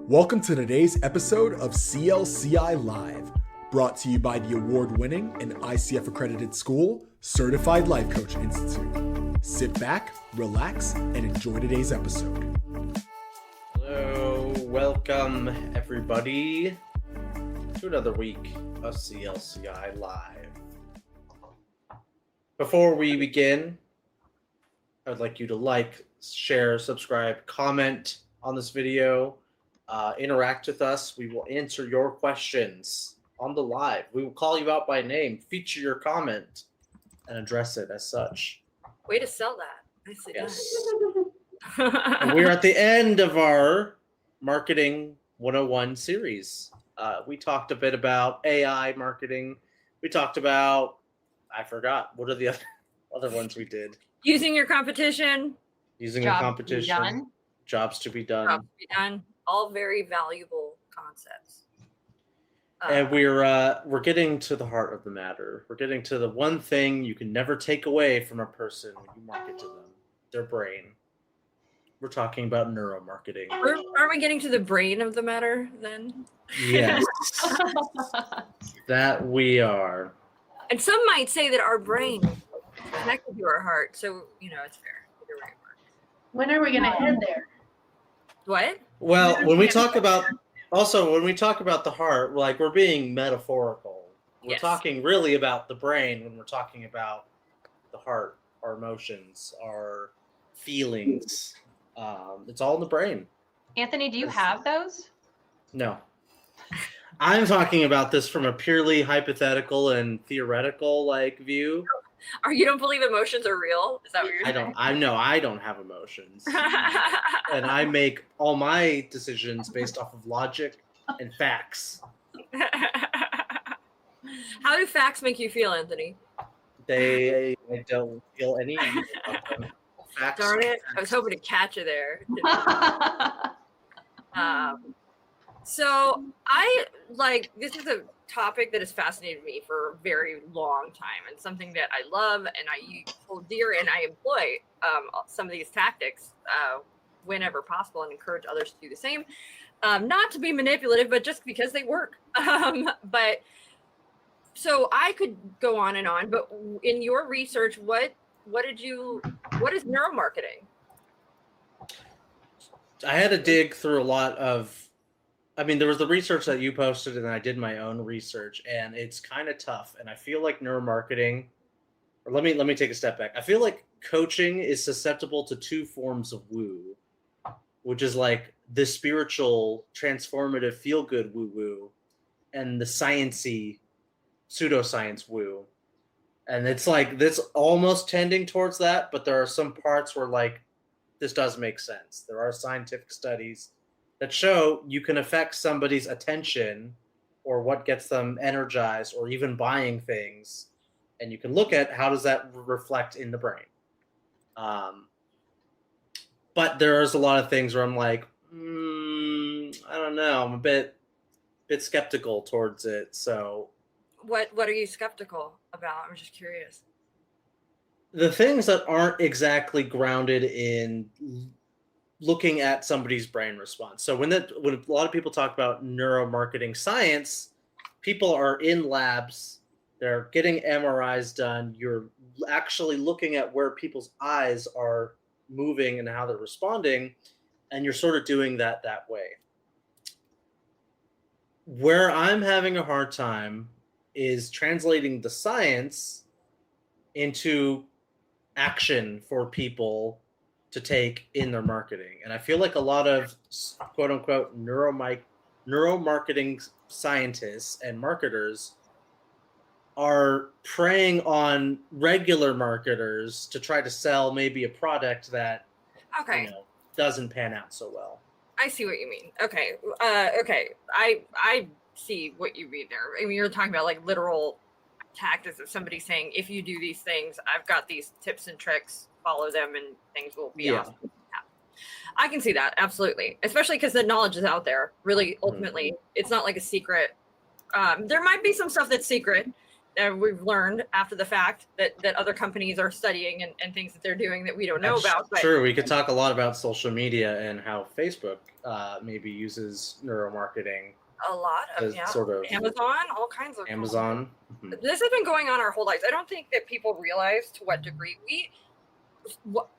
Welcome to today's episode of CLCI Live, brought to you by the award-winning and ICF accredited school, Certified Life Coach Institute. Sit back, relax, and enjoy today's episode. Hello, welcome everybody to another week of CLCI Live. Before we begin, I would like you to like, share, subscribe, comment on this video, interact with us. We will answer your questions on the live. We will call you out by name, feature your comment, and address it as such. Way to sell that. Nicely Yes. And we're at the end of our Marketing 101 series. We talked a bit about AI marketing. We talked about, I forgot, what are the other ones we did? Using your competition. Using a competition. Jobs to be done. Jobs to be done. All very valuable concepts. And we're getting to the heart of the matter. We're getting to the one thing you can never take away from a person when you market to them, their brain. We're talking about neuromarketing. Are we getting to the brain of the matter then? Yes. That we are. And some might say that our brain is connected to our heart. So, it's fair. Either way it works. When are we going to head there? What? Well, when we talk about the heart, we're being metaphorical. We're talking really about the brain when we're talking about the heart, our emotions, our feelings. It's all in the brain. Anthony, do you have those? No. I'm talking about this from a purely hypothetical and theoretical view. You don't believe emotions are real? Is that what you're saying? I don't have emotions. And I make all my decisions based off of logic and facts. How do facts make you feel, Anthony? I don't feel any facts. Darn it. I was hoping to catch you there. So this is a topic that has fascinated me for a very long time, and something that I love and I hold dear, and I employ some of these tactics whenever possible and encourage others to do the same. Not to be manipulative, but just because they work. But so I could go on and on, but in your research, what is neuromarketing? I had to dig through a lot of, there was the research that you posted and I did my own research, and it's kind of tough. And I feel like neuromarketing, or let me take a step back. I feel like coaching is susceptible to two forms of woo, which is like the spiritual, transformative, feel-good woo-woo, and the sciencey, pseudoscience woo. And it's this almost tending towards that, but there are some parts where this does make sense. There are scientific studies that show you can affect somebody's attention or what gets them energized or even buying things. And you can look at how does that reflect in the brain. But there's a lot of things where I'm I don't know. I'm a bit skeptical towards it. So what are you skeptical about? I'm just curious. The things that aren't exactly grounded in looking at somebody's brain response. So when a lot of people talk about neuromarketing science, people are in labs, they're getting MRIs done, you're actually looking at where people's eyes are moving and how they're responding, and you're sort of doing that way. Where I'm having a hard time is translating the science into action for people to take in their marketing. And I feel like a lot of quote unquote neuromarketing scientists and marketers are preying on regular marketers to try to sell maybe a product that doesn't pan out so well. I see what you mean. Okay. I see what you mean there. You're talking about literal tactics of somebody saying, if you do these things, I've got these tips and tricks, follow them and things will be awesome. Yeah. I can see that. Absolutely. Especially because the knowledge is out there. Really, ultimately, it's not like a secret. There might be some stuff that's secret we've learned after the fact that other companies are studying and things that they're doing that we don't know about. But True, we could talk a lot about social media and how Facebook maybe uses neuromarketing. a lot of Sort of Amazon, all kinds of Amazon. This has been going on our whole lives. I don't think that people realize to what degree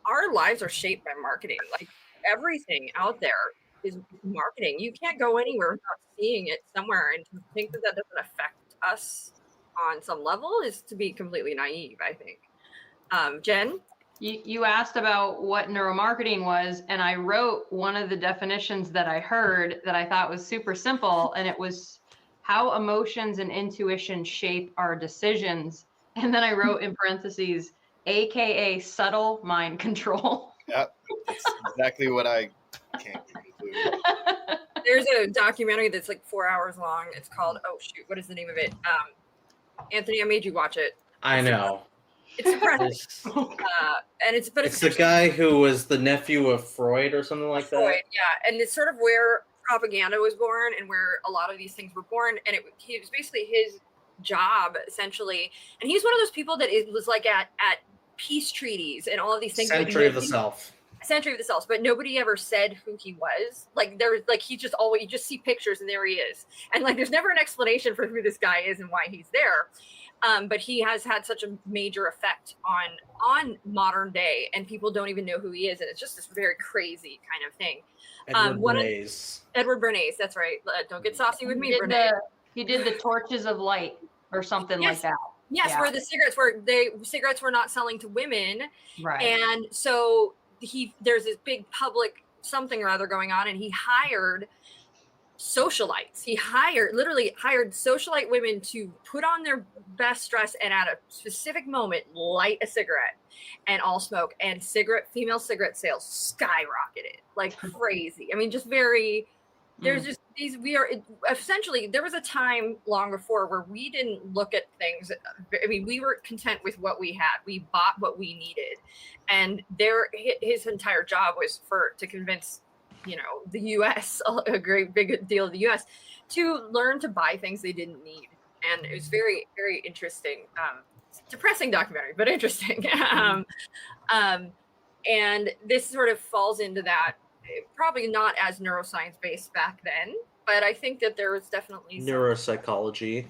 our lives are shaped by marketing. Like everything out there is marketing. You can't go anywhere without seeing it somewhere, and to think that doesn't affect us on some level is to be completely naive, I think. Jen? You asked about what neuromarketing was, and I wrote one of the definitions that I heard that I thought was super simple, and it was how emotions and intuition shape our decisions. And then I wrote in parentheses, AKA subtle mind control. Yep, that's exactly what I came to conclude. There's a documentary that's like 4 hours long. It's called, oh shoot, what is the name of it? Anthony, I made you watch it. I know. It's depressing. And it's the guy who was the nephew of Freud or something like Freud, that. yeah. And it's sort of where propaganda was born and where a lot of these things were born. And it was basically his job essentially. And he's one of those people that was like at peace treaties and all of these things. Century of the Self. Century of the Self, but nobody ever said who he was. Like there was like, he just always, you just see pictures and there he is. And like, there's never an explanation for who this guy is and why he's there. But he has had such a major effect on modern day, and people don't even know who he is. And it's just this very crazy kind of thing. Edward Bernays, that's right. Don't get saucy with me, Bernays. He did the Torches of Light or something like that. Yes, yeah. Where the cigarettes were not selling to women. Right. And so there's this big public something or other going on, and he hired socialites. He literally hired socialite women to put on their best dress and at a specific moment light a cigarette and all smoke, and female cigarette sales skyrocketed like crazy. I mean, just very, there's just these, essentially, there was a time long before where we didn't look at things. I mean, we were content with what we had. We bought what we needed. And his entire job was to convince, the U.S., a great big deal of the U.S., to learn to buy things they didn't need. And it was very, very interesting. Depressing documentary, but interesting. And this sort of falls into that, probably not as neuroscience based back then, but I think that there was definitely neuropsychology.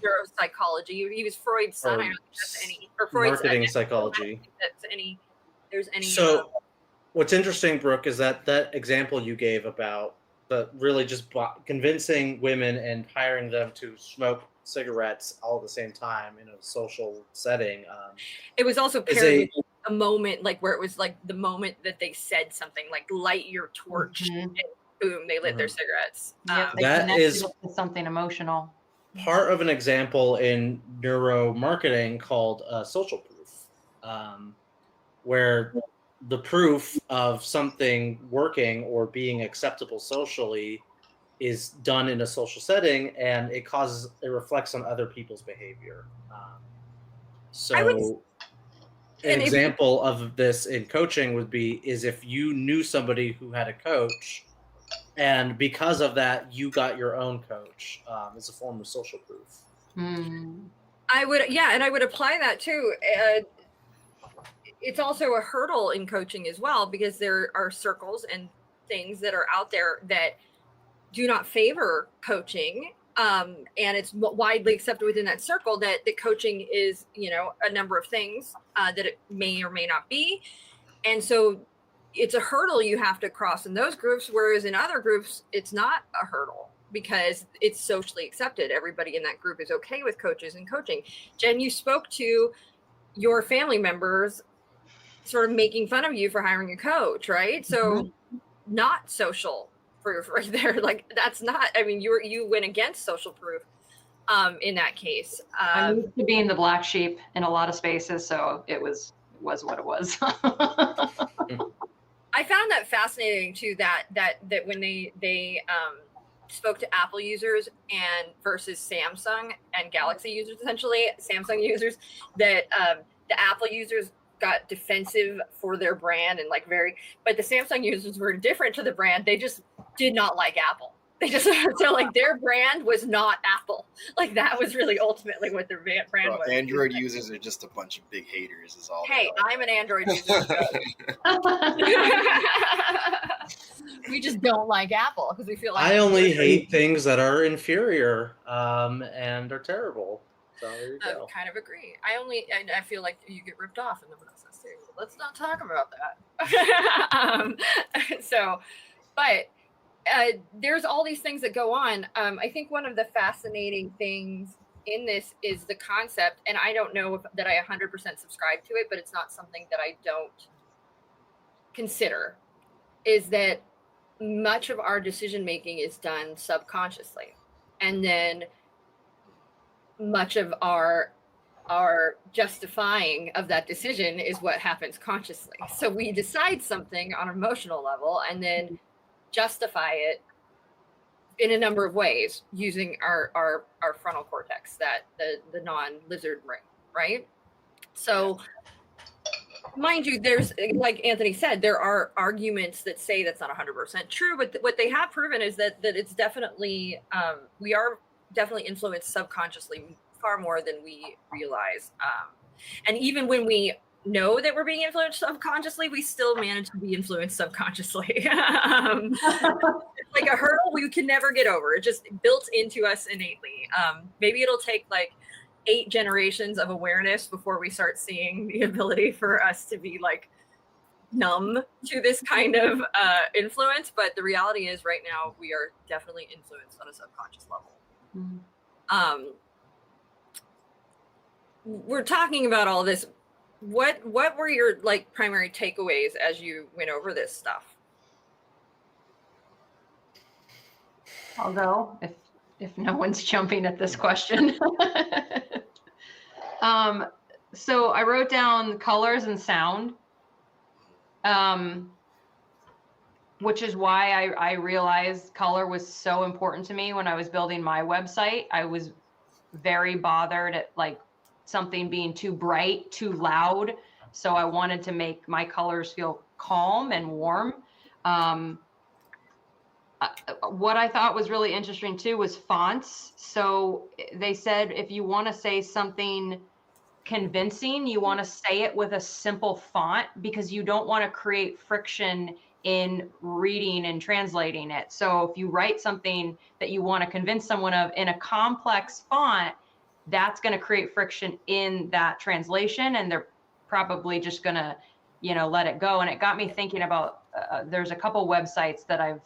He was Freud's son. I don't think that's or Freud's marketing psychology. There's any. So, what's interesting, Brooke, is that example you gave about really just convincing women and hiring them to smoke cigarettes all at the same time in a social setting. It was also paired with a moment like where it was like the moment that they said something like light your torch, and boom, they lit their cigarettes. That is something emotional. Part of an example in neuromarketing called social proof, where the proof of something working or being acceptable socially is done in a social setting, and it reflects on other people's behavior. An example of this in coaching is if you knew somebody who had a coach, and because of that, you got your own coach. It's a form of social proof. I would apply that too. It's also a hurdle in coaching as well, because there are circles and things that are out there that do not favor coaching. And it's widely accepted within that circle that coaching is, a number of things that it may or may not be. And so it's a hurdle you have to cross in those groups, whereas in other groups, it's not a hurdle because it's socially accepted. Everybody in that group is okay with coaches and coaching. Jen, you spoke to your family members sort of making fun of you for hiring a coach, right? So not social proof right there. Like that's not, I mean, you went against social proof in that case. I'm used to being the black sheep in a lot of spaces, so it was what it was. I found that fascinating too, that when they spoke to Apple users and versus Samsung and Galaxy users, essentially Samsung users, that the Apple users got defensive for their brand and but the Samsung users were indifferent to the brand. They just did not like Apple. They just so like their brand was not Apple. Like that was really ultimately what their brand was. Android users are just a bunch of big haters, is all. Hey, I'm an Android user. We just don't like Apple because we feel like I only hate things that are inferior and are terrible. So there you go. kind of agree. I feel like you get ripped off in the process too. Let's not talk about that. But there's all these things that go on. I think one of the fascinating things in this is the concept, and I don't know that I 100% subscribe to it, but it's not something that I don't consider, is that much of our decision making is done subconsciously, and then much of our justifying of that decision is what happens consciously. So we decide something on an emotional level and then justify it in a number of ways using our frontal cortex, that the non-lizard brain, right? So mind you, there's, like Anthony said, there are arguments that say that's not 100% true, but what they have proven is that it's definitely, we are definitely influenced subconsciously far more than we realize. And even when we know that we're being influenced subconsciously, we still manage to be influenced subconsciously. It's like a hurdle we can never get over. It just built into us innately. Maybe it'll take like 8 generations of awareness before we start seeing the ability for us to be like numb to this kind of influence. But the reality is right now we are definitely influenced on a subconscious level. Mm-hmm. We're talking about all this. What were your like primary takeaways as you went over this stuff? I'll go if no one's jumping at this question. So I wrote down colors and sound, which is why I realized color was so important to me when I was building my website. I was very bothered at like something being too bright, too loud. So I wanted to make my colors feel calm and warm. What I thought was really interesting too was fonts. So they said, if you want to say something convincing, you want to say it with a simple font because you don't want to create friction in reading and translating it. So if you write something that you want to convince someone of in a complex font, that's going to create friction in that translation, and they're probably just going to, let it go. And it got me thinking about, there's a couple websites that I've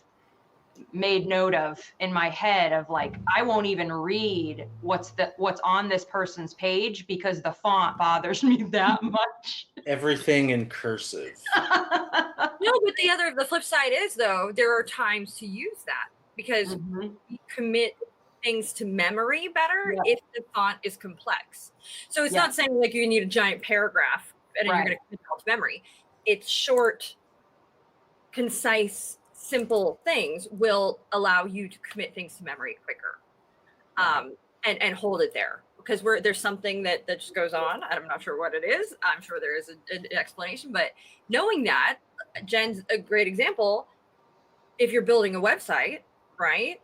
made note of in my head of like, I won't even read what's on this person's page because the font bothers me that much. Everything in cursive. No, but the flip side is though, there are times to use that because you commit things to memory better if the font is complex. So it's not saying like you need a giant paragraph and then you're going to commit it all to memory. It's short, concise, simple things will allow you to commit things to memory quicker, and hold it there because there's something that just goes on. I'm not sure what it is. I'm sure there is an explanation, but knowing that, Jen's a great example. If you're building a website, right?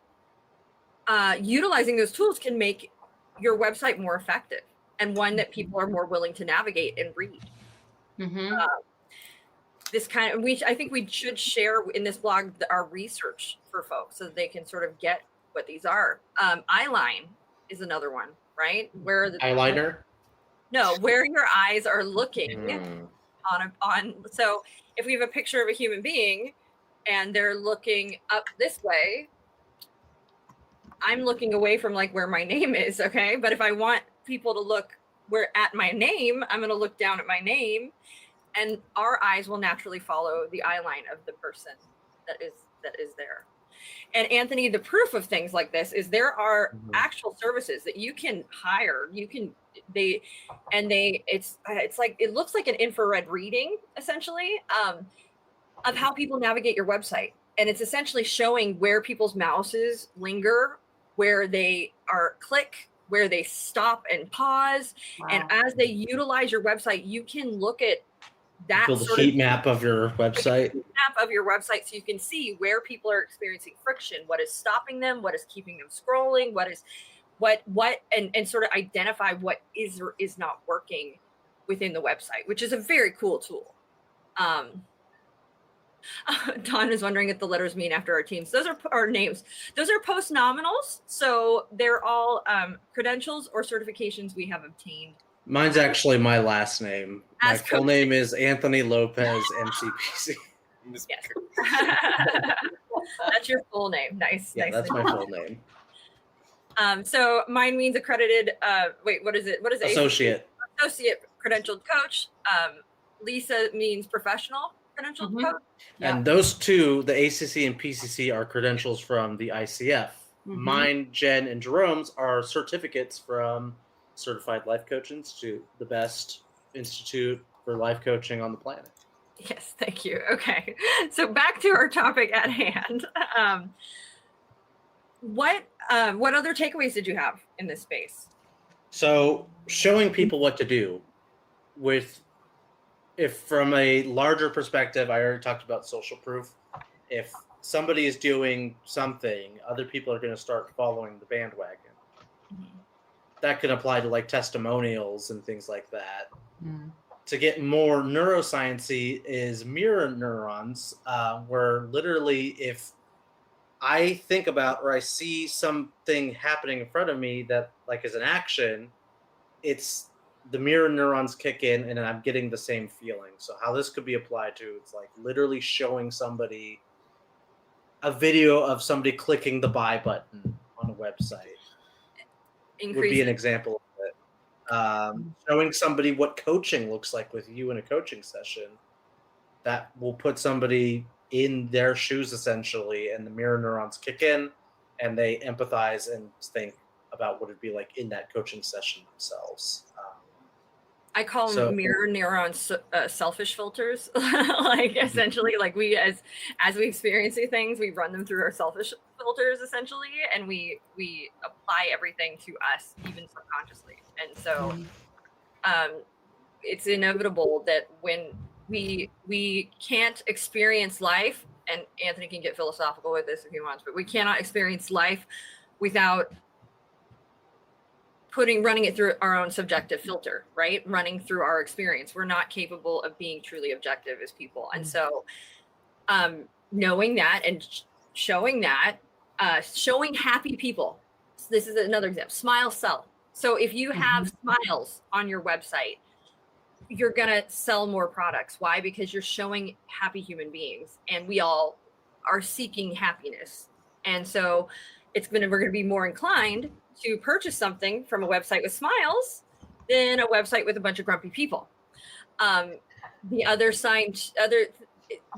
Utilizing those tools can make your website more effective and one that people are more willing to navigate and read. This kind of, I think we should share in this blog our research for folks so that they can sort of get what these are. Eyeline is another one, right? Where the eyeliner? No, where your eyes are looking on. So if we have a picture of a human being and they're looking up this way, I'm looking away from like where my name is, okay? But if I want people to look at my name, I'm going to look down at my name, and our eyes will naturally follow the eye line of the person that is there. And Anthony, the proof of things like this is there are actual services that you can hire. It's like, it looks like an infrared reading essentially of how people navigate your website. And it's essentially showing where people's mouses linger, where they click, where they stop and pause. Wow. And as they utilize your website, you can look at that build a heat map of your website. of your website so you can see where people are experiencing friction, what is stopping them, what is keeping them scrolling, and sort of identify what is or is not working within the website, which is a very cool tool. Don is wondering if the letters mean after our teams. Those are our names. Those are post nominals. So they're all credentials or certifications we have obtained. Mine's actually my last name. My As full name is Anthony Lopez, MCPC. Yes. That's your full name. Nice. Yeah, nice that's name. my full name. So mine means accredited. What is it? What is it? Associate. Associate credentialed coach. Lisa means professional credentialed coach. And those two, the ACC and PCC, are credentials from the ICF. Mine, Jen, and Jerome's are certificates from Certified Life Coach Institute, the best institute for life coaching on the planet. Yes, thank you. Okay, so back to our topic at hand. What other takeaways did you have in this space? So showing people what to do if from a larger perspective, I already talked about social proof. If somebody is doing something, other people are going to start following the bandwagon. That can apply to like testimonials and things like that. To get more neuroscience-y is mirror neurons, where literally if I think about or I see something happening in front of me that like is an action, it's the mirror neurons kick in and I'm getting the same feeling. So how this could be applied to, it's like literally showing somebody a video of somebody clicking the buy button on a website would be an example of it. Showing somebody what coaching looks like with you in a coaching session, that will put somebody in their shoes essentially, and the mirror neurons kick in and they empathize and think about what it'd be like in that coaching session themselves. I call them mirror neurons selfish filters. Like essentially, like we as we experience these things, we run them through our selfish filters essentially, and we apply everything to us, even subconsciously. And so, it's inevitable that when we can't experience life, and Anthony can get philosophical with this if he wants, but we cannot experience life without running it through our own subjective filter, right? Running through our experience. We're not capable of being truly objective as people. And so knowing that and showing that, showing happy people. So this is another example, smile sell. So if you have smiles on your website, you're going to sell more products. Why? Because you're showing happy human beings, and we all are seeking happiness. And so we're going to be more inclined to purchase something from a website with smiles than a website with a bunch of grumpy people. The other side,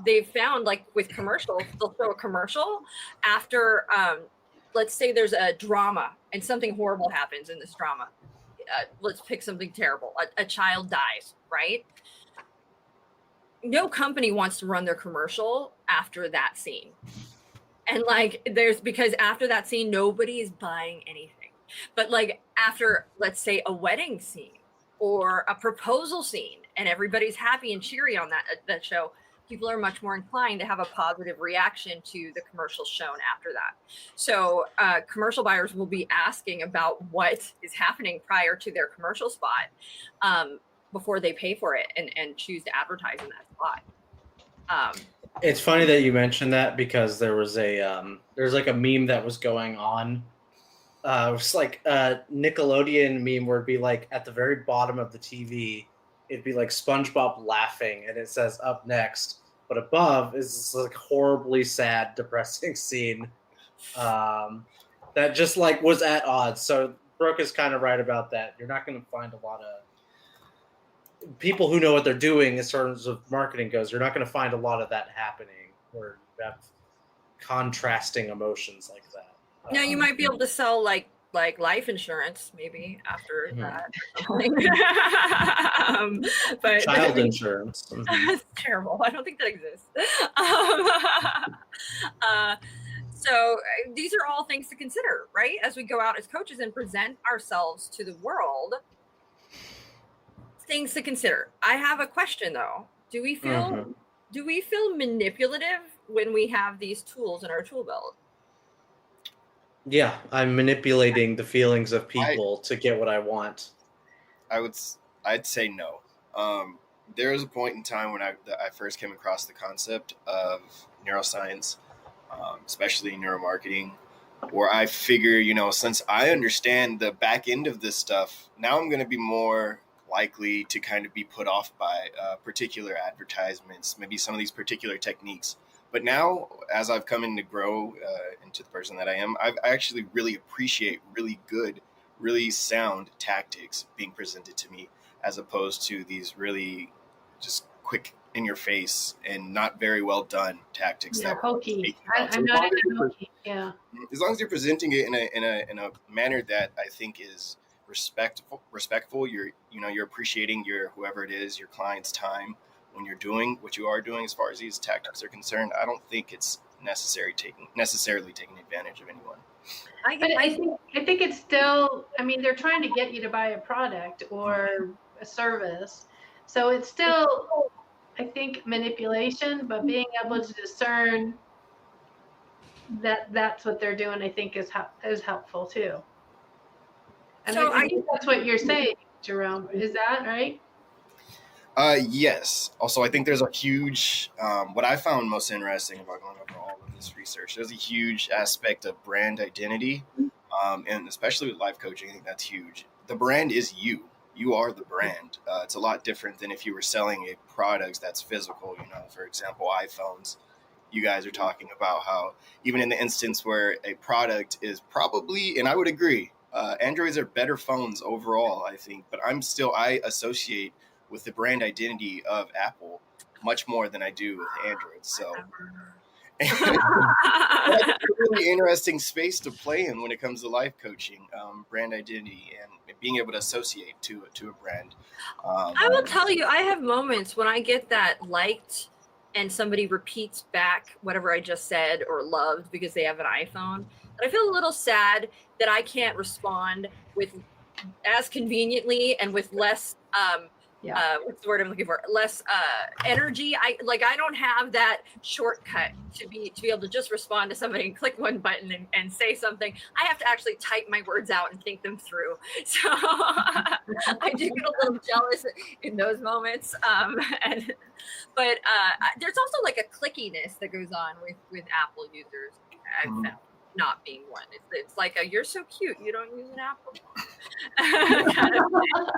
they've found, like with commercials, they'll show a commercial after, let's say there's a drama and something horrible happens in this drama. Let's pick something terrible. A child dies, right? No company wants to run their commercial after that scene. And because after that scene, nobody is buying anything. But like after, let's say, a wedding scene or a proposal scene, and everybody's happy and cheery on that show, people are much more inclined to have a positive reaction to the commercial shown after that. So commercial buyers will be asking about what is happening prior to their commercial spot before they pay for it and choose to advertise in that spot. It's funny that you mentioned that, because there was there's like a meme that was going on. It was like a Nickelodeon meme where it'd be like at the very bottom of the TV, it'd be like SpongeBob laughing and it says up next, but above is this like horribly sad, depressing scene that just like was at odds. So Brooke is kind of right about that. You're not going to find a lot of people who know what they're doing as terms of marketing goes. You're not going to find a lot of that happening where you have contrasting emotions like that. No, you might be able to sell like life insurance maybe after that. But child insurance. That's terrible. I don't think that exists. So these are all things to consider, right? As we go out as coaches and present ourselves to the world, things to consider. I have a question though. Do we feel do we feel manipulative when we have these tools in our tool belt? Yeah, I'm manipulating the feelings of people to get what I want. I'd say no. There was a point in time when I first came across the concept of neuroscience, especially neuromarketing, where I figure, since I understand the back end of this stuff, now I'm going to be more likely to kind of be put off by particular advertisements, maybe some of these particular techniques. But now, as I've come in to grow into the person that I am, I actually really appreciate really good, really sound tactics being presented to me, as opposed to these really just quick in your face and not very well done tactics. Yeah, that hokey. I'm not into hokey. Yeah. As long as you're presenting it in a manner that I think is respectful, you're appreciating whoever it is, your client's time when you're doing what you are doing as far as these tactics are concerned. I don't think it's necessarily taking advantage of anyone. I think it's still, they're trying to get you to buy a product or a service. So it's still, I think, manipulation, but being able to discern that that's what they're doing, I think is helpful too. And so I think that's what you're saying, Jerome. Is that right? Yes. Also, I think there's a huge, what I found most interesting about going over all of this research, there's a huge aspect of brand identity, and especially with life coaching, I think that's huge. The brand is you. You are the brand. It's a lot different than if you were selling a product that's physical, for example, iPhones. You guys are talking about how even in the instance where a product is probably, and I would agree, Androids are better phones overall, I think, but I associate with the brand identity of Apple much more than I do with Android. So it's a really interesting space to play in when it comes to life coaching, brand identity, and being able to associate to a brand. I will tell you, I have moments when I get that liked and somebody repeats back whatever I just said or loved because they have an iPhone. And I feel a little sad that I can't respond with as conveniently and with less what's the word I'm looking for? Less energy. I don't have that shortcut to be able to just respond to somebody and click one button and say something. I have to actually type my words out and think them through. So I do get a little jealous in those moments. But there's also like a clickiness that goes on with Apple users. I've found. Not being one. It's like you're so cute. You don't use an Apple.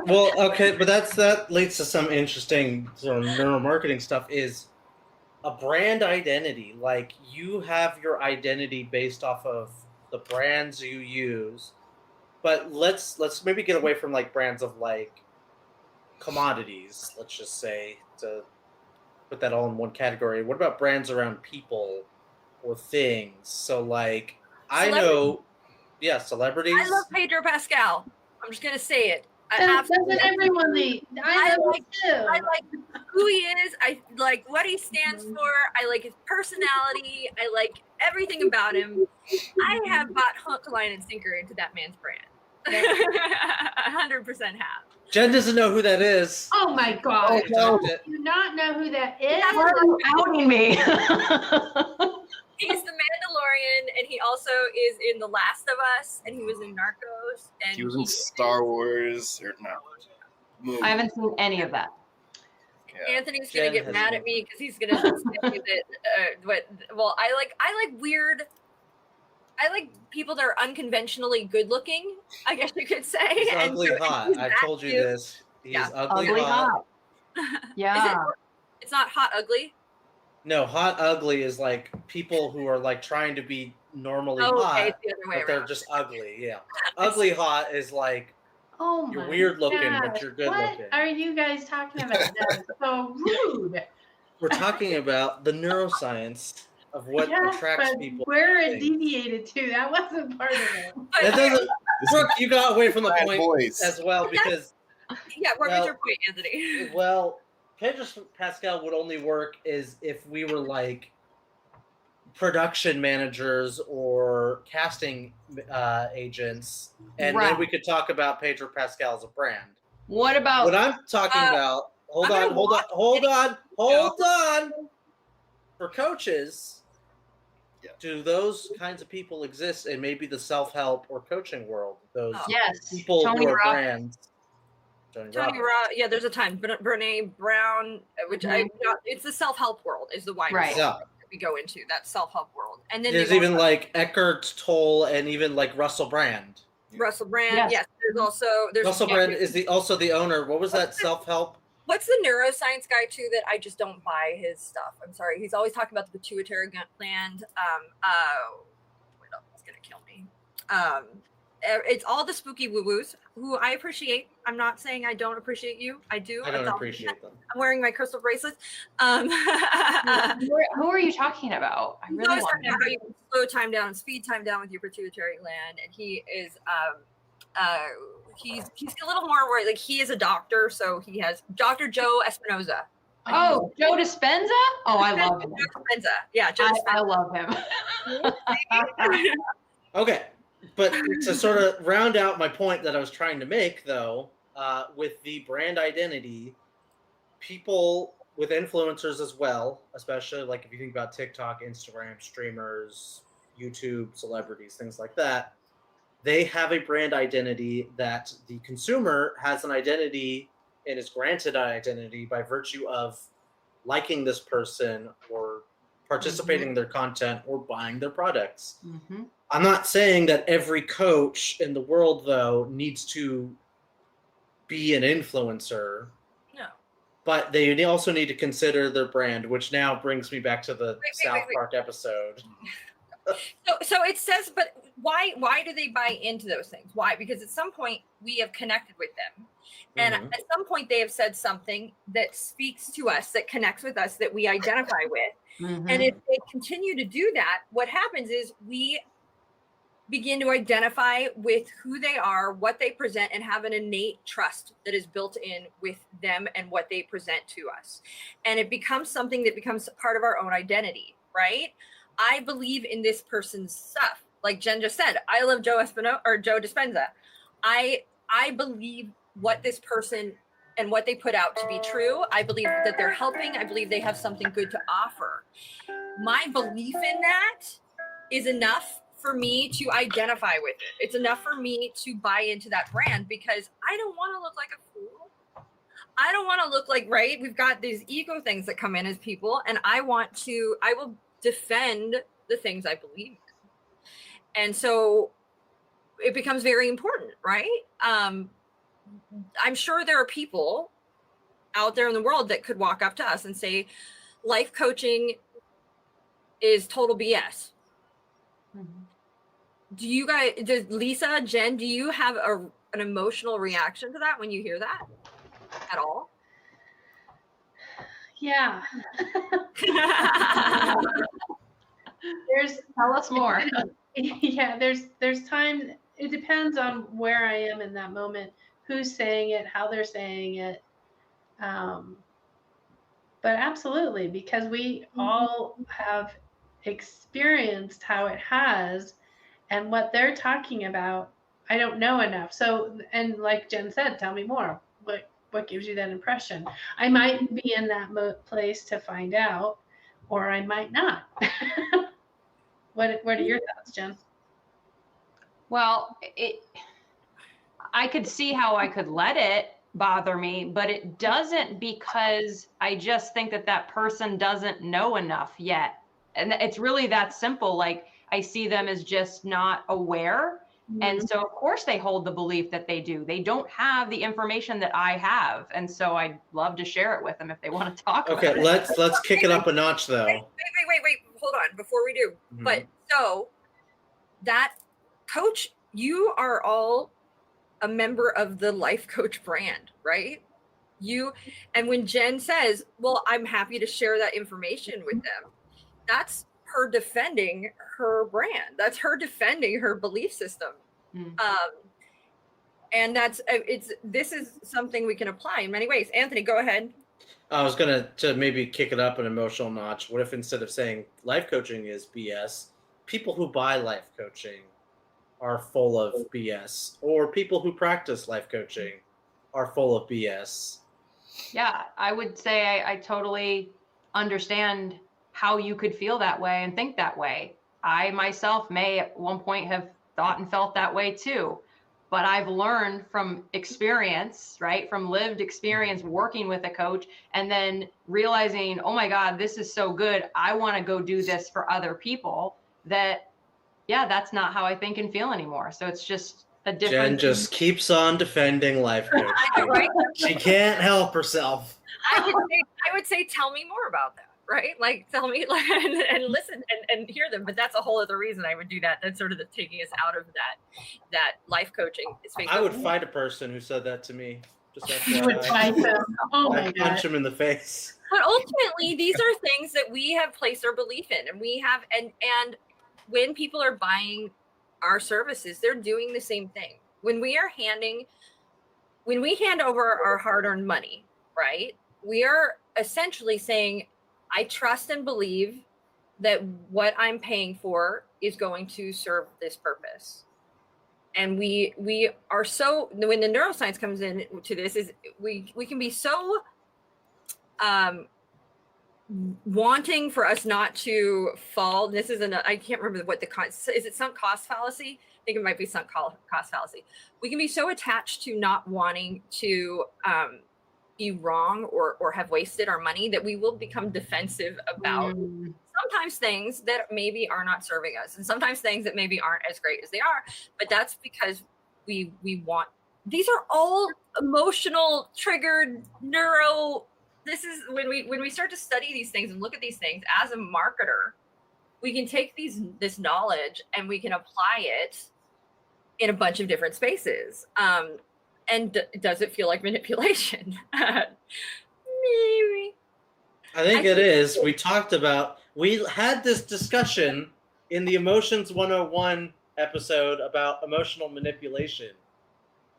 Well, okay, but that leads to some interesting sort of neuromarketing stuff. Is a brand identity, like you have your identity based off of the brands you use, but let's maybe get away from like brands of like commodities. Let's just say, to put that all in one category. What about brands around people or things? So like. I know, celebrities. I love Pedro Pascal. I'm just gonna say it. Doesn't everyone? I like who he is. I like what he stands for. I like his personality. I like everything about him. I have bought hook, line, and sinker into that man's brand. 100% have. Jen doesn't know who that is. Oh my God! No. Do you not know who that is? Why are you outing me? He's the Mandalorian, and he also is in The Last of Us, and he was in Narcos, and he was in Star Wars. Or no, I haven't seen any of that. Yeah. Anthony's gonna get mad at me because he's gonna say that. Well, I like weird. I like people that are unconventionally good looking, I guess you could say. He's ugly hot. I've told you this. He's ugly hot. Yeah. It's not hot ugly. No, hot ugly is like people who are like trying to be normally hot, it's the other way but they're around. just ugly. Yeah, ugly hot is like you're weird looking, but you're good looking. What are you guys talking about? That is so rude. We're talking about the neuroscience of what attracts people. Where it deviated to, that wasn't part of it. That doesn't. Brooke, you got away from the point as well because. Yeah, what was your point, Anthony? Well. Pedro Pascal would only work is if we were like production managers or casting agents, and then we could talk about Pedro Pascal as a brand. What about what I'm talking about? Hold on. for coaches, Yeah. do those kinds of people exist in maybe the self-help or coaching world? Those Yes. people Tony who are Robbins. brands. Tony Tony Robbins. Yeah, there's a time. Brene Brown, which it's the self-help world is the wider Right. world Yeah. that we go into, that self-help world. And then There's they've even also- like Eckhart Tolle and even like Russell Brand. Russell Brand. Yes. Yes, there's Russell Brand is also the owner. What was that self-help? What's the neuroscience guy too that I just don't buy his stuff? I'm sorry. He's always talking about the pituitary gland. Wait, it's gonna kill me. It's all the spooky woo-woos who I appreciate. I'm not saying I don't appreciate you. I do. I don't appreciate them. I'm wearing my crystal bracelets. Who are you talking about? I really want to know. How you can slow time down and speed time down with your pituitary gland, and he is he's a little more worried. Like he is a doctor, so he has Dr. Joe Espinoza. Oh, Joe Dispenza? Oh, I love him. Joe Dispenza. Yeah, Joe I Dispenza. love him. Okay, but to sort of round out my point that I was trying to make, though, with the brand identity, people with influencers as well, especially like if you think about TikTok, Instagram, streamers, YouTube, celebrities, things like that, they have a brand identity that the consumer has an identity and is granted an identity by virtue of liking this person or participating in their content or buying their products. Mm-hmm. I'm not saying that every coach in the world, though, needs to be an influencer. No. But they also need to consider their brand, which now brings me back to the South Park episode. So it says, but why do they buy into those things? Why? Because at some point we have connected with them. And at some point they have said something that speaks to us, that connects with us, that we identify with. Mm-hmm. And if they continue to do that, what happens is we begin to identify with who they are, what they present, and have an innate trust that is built in with them and what they present to us. And it becomes something that becomes part of our own identity, right? I believe in this person's stuff. Like Jen just said, I love Joe Dispenza. I believe what this person and what they put out to be true. I believe that they're helping. I believe they have something good to offer. My belief in that is enough for me to identify with it. It's enough for me to buy into that brand because I don't want to look like a fool. I don't want to look like, right? We've got these ego things that come in as people, and I will defend the things I believe in. And so it becomes very important, right? I'm sure there are people out there in the world that could walk up to us and say, life coaching is total BS. Mm-hmm. Do you guys, does Lisa, Jen, do you have an emotional reaction to that when you hear that at all? Yeah. Tell us more. Yeah, there's time. It depends on where I am in that moment, who's saying it, how they're saying it. But absolutely, because we all have experienced how it has, and what they're talking about, I don't know enough. So, and like Jen said, tell me more. What gives you that impression? I might be in that place to find out, or I might not. What are your thoughts, Jen? Well, I could see how I could let it bother me, but it doesn't, because I just think that person doesn't know enough yet. And it's really that simple. Like, I see them as just not aware. Mm-hmm. And so of course they hold the belief that they do. They don't have the information that I have. And so I'd love to share it with them if they want to talk about it. Okay, let's kick it up a notch though. Wait. Hold on before we do. Mm-hmm. But so that coach, you are all a member of the Life Coach brand, right? And when Jen says, well, I'm happy to share that information with them, that's her defending her brand. That's her defending her belief system. Mm. And this is something we can apply in many ways. Anthony, go ahead. I was going to maybe kick it up an emotional notch. What if instead of saying life coaching is BS, people who buy life coaching are full of BS, or people who practice life coaching are full of BS? Yeah, I would say I totally understand how you could feel that way and think that way. I myself may at one point have thought and felt that way too, but I've learned from experience, right? From lived experience working with a coach and then realizing, oh my God, this is so good. I want to go do this for other people, that, yeah, that's not how I think and feel anymore. So it's just a different. Jen just keeps on defending life coaching. Right? She can't help herself. I would say, tell me more about that, right? Like, tell me, like, and listen and hear them. But that's a whole other reason I would do that. That's sort of taking us out of that life coaching space. I would fight a person who said that to me. Just You would FYI. fight them. Oh my I'd God. punch him in the face. But ultimately, these are things that we have placed our belief in, and we have, and when people are buying our services, they're doing the same thing. When we hand over our hard-earned money, right? We are essentially saying, I trust and believe that what I'm paying for is going to serve this purpose. And we are so, when the neuroscience comes in to this, is we can be so wanting for us not to fall. This is I can't remember what is it sunk cost fallacy? I think it might be sunk cost fallacy. We can be so attached to not wanting to be wrong or have wasted our money that we will become defensive about sometimes things that maybe are not serving us, and sometimes things that maybe aren't as great as they are. But that's because we want. These are all emotional triggered neuro. This is when we start to study these things and look at these things as a marketer, we can take this knowledge and we can apply it in a bunch of different spaces. And does it feel like manipulation? Maybe. I think it is. We had this discussion in the Emotions 101 episode about emotional manipulation.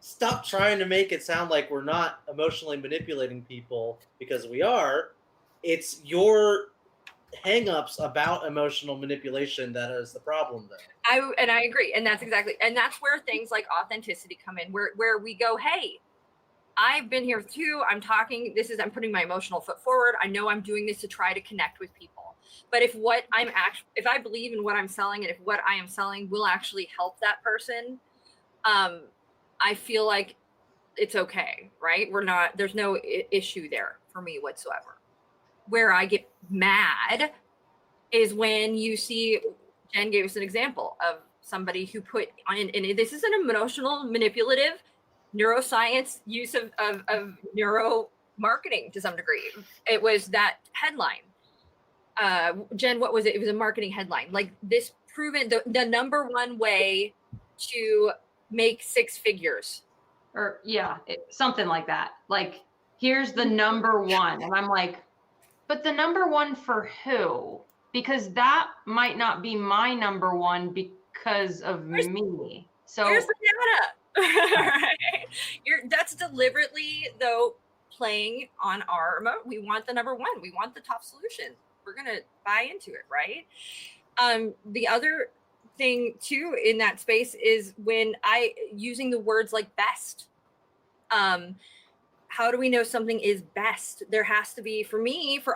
Stop trying to make it sound like we're not emotionally manipulating people, because we are. It's your hang-ups about emotional manipulation that is the problem, though. I agree, and that's where things like authenticity come in, where we go, hey, I've been here too. I'm putting my emotional foot forward. I know I'm doing this to try to connect with people. But if I believe in what I'm selling, and if what I am selling will actually help that person, I feel like it's okay, right? There's no issue there for me whatsoever. Where I get mad is when you see, Jen gave us an example of somebody who put on, and this is an emotional, manipulative, neuroscience use of neuromarketing to some degree. It was that headline. Jen, what was it? It was a marketing headline. Like, this proven, the number one way to make six figures. Or something like that. Like, here's the number one. And I'm like, but the number one for who? Because that might not be my number one because of me. So here's the data. Right? That's deliberately, though, playing on our we want the number one. We want the top solution. We're going to buy into it, right? The other thing too in that space is when using the words like best. How do we know something is best? There has to be, for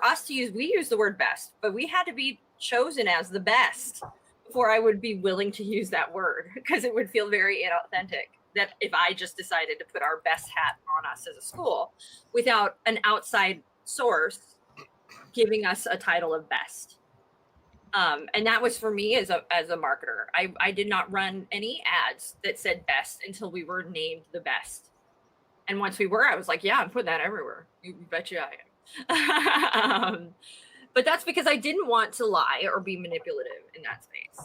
us to use, we use the word best, but we had to be chosen as the best before I would be willing to use that word, because it would feel very inauthentic that if I just decided to put our best hat on us as a school without an outside source giving us a title of best. And that was for me as a marketer. I did not run any ads that said best until we were named the best. And once we were, I was like, yeah, I'm putting that everywhere. You bet you I am. But that's because I didn't want to lie or be manipulative in that space.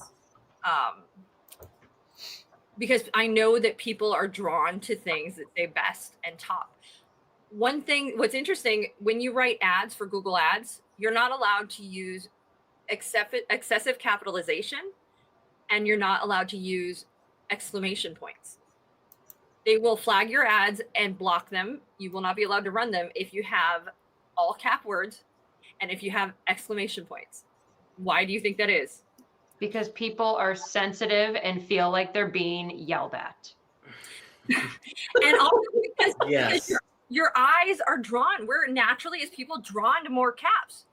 Because I know that people are drawn to things that say best and top. One thing, what's interesting, when you write ads for Google Ads, you're not allowed to use excessive capitalization, and you're not allowed to use exclamation points. They will flag your ads and block them. You will not be allowed to run them if you have all cap words and if you have exclamation points. Why do you think that is? Because people are sensitive and feel like they're being yelled at. And also because, yes. your eyes are drawn. We're naturally, as people, drawn to more caps.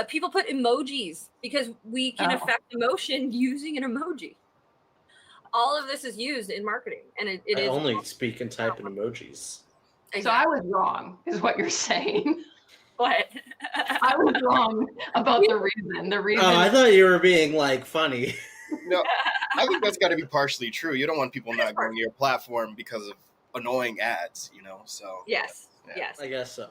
People put emojis because we can affect emotion using an emoji. All of this is used in marketing, and it I is only speak and type in emojis. exactly. So I was wrong, is what you're saying. What? I was wrong about the reason. The reason. Oh, I thought you were being like funny. No, I think that's got to be partially true. You don't want people not going to your platform because of annoying ads, So Yes, yeah. yes. I guess so.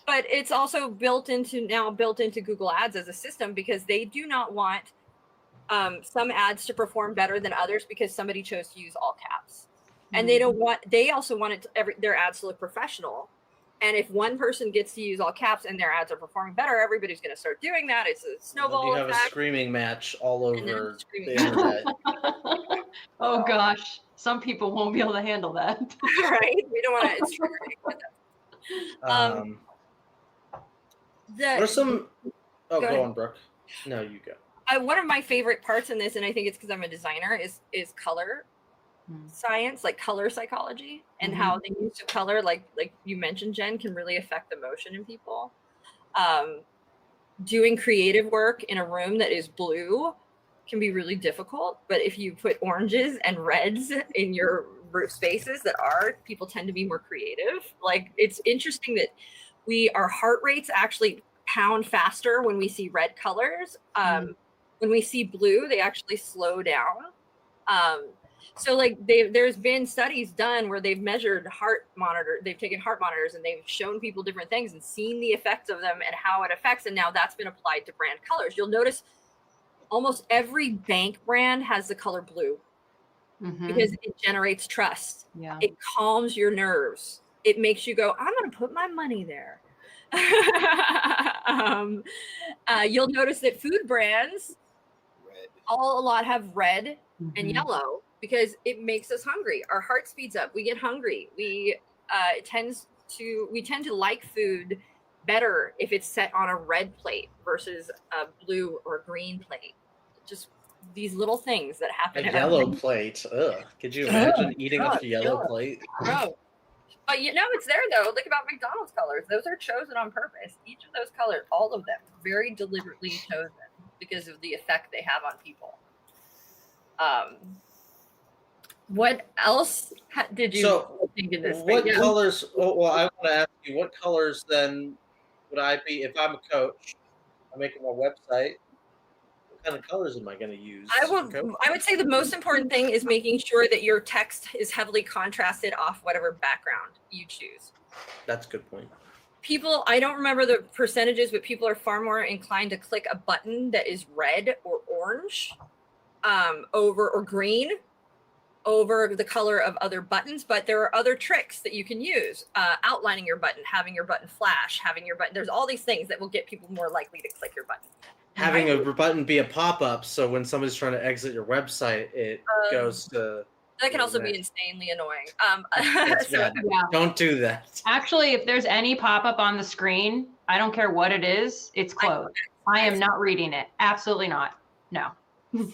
But it's also built into Google Ads as a system because they do not want some ads to perform better than others because somebody chose to use all caps, and they also want their ads to look professional. And if one person gets to use all caps and their ads are performing better, everybody's going to start doing that. It's a snowball You have effect. a screaming match all over the screaming internet. Oh gosh, some people won't be able to handle that. Right? We don't want to. It's triggering. What are some? Oh, go on, Brooke. No, you go. One of my favorite parts in this, and I think it's because I'm a designer, is color science, like color psychology, and how the use of color, like you mentioned, Jen, can really affect emotion in people. Doing creative work in a room that is blue can be really difficult, but if you put oranges and reds in your spaces people tend to be more creative. Like, it's interesting that our heart rates actually pound faster when we see red colors. When we see blue, they actually slow down. So like there's been studies done where they've measured they've taken heart monitors and they've shown people different things and seen the effects of them and how it affects. And now that's been applied to brand colors. You'll notice almost every bank brand has the color blue because it generates trust. Yeah. It calms your nerves. It makes you go, I'm going to put my money there. You'll notice that food brands a lot have red and yellow because it makes us hungry. Our heart speeds up. We get hungry. We tend to like food better if it's set on a red plate versus a blue or green plate. Just these little things that happen. A yellow plate. Ugh. Could you imagine eating a yellow plate? Bro. But it's there though. Look about McDonald's colors. Those are chosen on purpose. Each of those colors, all of them, very deliberately chosen because of the effect they have on people. What else did you think in this? What colors? Oh, well, I want to ask you, what colors then would I be if I'm a coach? I'm making a website. What kind of colors am I going to use? I would say the most important thing is making sure that your text is heavily contrasted off whatever background you choose. That's a good point. People, I don't remember the percentages, but people are far more inclined to click a button that is red or orange or green over the color of other buttons. But there are other tricks that you can use. Outlining your button, having your button flash, there's all these things that will get people more likely to click your button. Having a button be a pop-up, so when somebody's trying to exit your website, it goes to... That can also be insanely annoying. Don't do that. Actually, if there's any pop-up on the screen, I don't care what it is, it's closed. I am not reading it. Absolutely not. No. It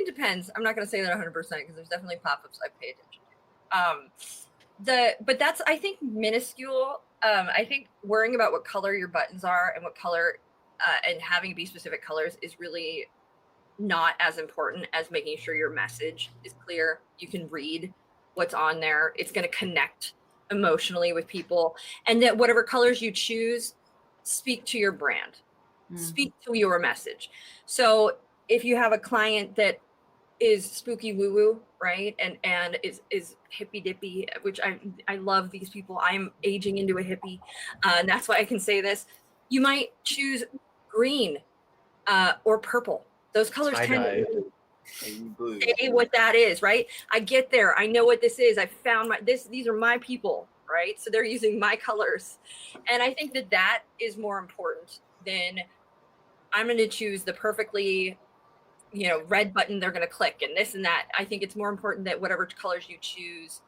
depends. I'm not going to say that 100% because there's definitely pop-ups I pay attention to. But that's, I think, minuscule. I think worrying about what color your buttons are and what color and having it be specific colors is really not as important as making sure your message is clear. You can read what's on there. It's going to connect emotionally with people, and that whatever colors you choose speak to your brand, speak to your message. So if you have a client that is spooky woo woo, right, and is hippy dippy, which I love these people. I'm aging into a hippie, and that's why I can say this. You might choose green or purple. Those colors tend to say what that is, right? I get there. I know what this is. I found these are my people, right? So they're using my colors. And I think that is more important than I'm going to choose the perfectly, red button they're going to click and this and that. I think it's more important that whatever colors you choose